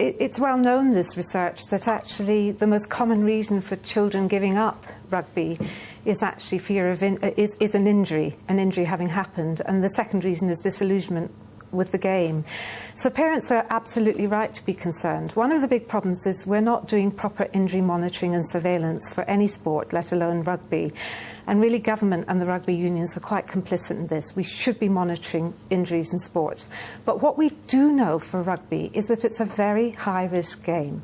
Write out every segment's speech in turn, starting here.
it's well known, this research, that actually the most common reason for children giving up rugby is actually fear of is an injury having happened, and the second reason is disillusionment with the game. So parents are absolutely right to be concerned. One of the big problems is we're not doing proper injury monitoring and surveillance for any sport, let alone rugby. And really government and the rugby unions are quite complicit in this. We should be monitoring injuries in sport. But what we do know for rugby is that it's a very high-risk game.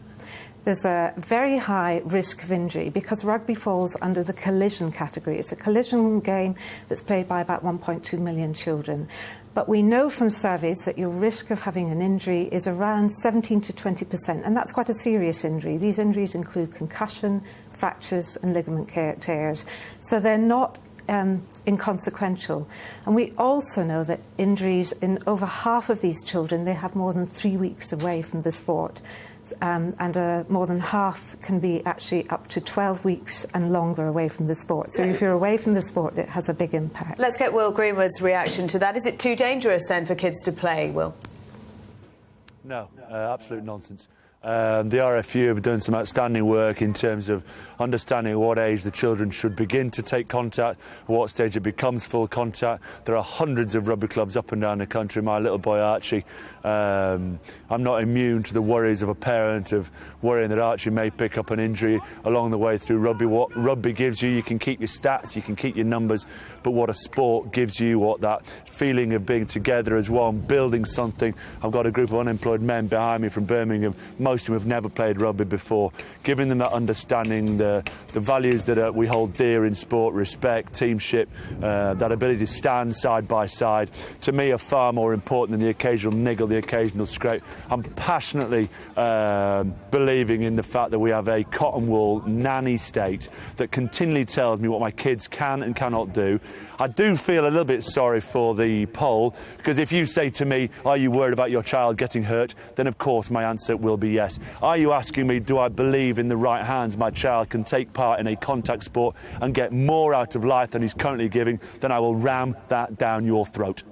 There's a very high risk of injury because rugby falls under the collision category. It's a collision game that's played by about 1.2 million children. But we know from surveys that your risk of having an injury is around 17 to 20%, and that's quite a serious injury. These injuries include concussion, fractures and ligament tears. So they're not inconsequential. And we also know that injuries in over half of these children, they have more than 3 weeks away from the sport. And more than half can be actually up to 12 weeks and longer away from the sport. So if you're away from the sport, it has a big impact. Let's get Will Greenwood's reaction to that. Is it too dangerous then for kids to play, Will? No, absolute nonsense. The RFU have done some outstanding work in terms of understanding at what age the children should begin to take contact, at what stage it becomes full contact. There are hundreds of rugby clubs up and down the country. My little boy Archie, I'm not immune to the worries of a parent of worrying that Archie may pick up an injury along the way through rugby. What rugby gives you can keep your stats, you can keep your numbers, but what a sport gives you, what that feeling of being together as one, building something. I've got a group of unemployed men behind me from Birmingham. Most of them have never played rugby before. Giving them that understanding, the values that we hold dear in sport, respect, teamship, that ability to stand side by side, to me are far more important than the occasional niggle, the occasional scrape. I'm passionately believing in the fact that we have a cotton wool nanny state that continually tells me what my kids can and cannot do. I do feel a little bit sorry for the poll, because if you say to me, are you worried about your child getting hurt, then of course my answer will be yes. Are you asking me, do I believe in the right hands my child can take part in a contact sport and get more out of life than he's currently giving, then I will ram that down your throat.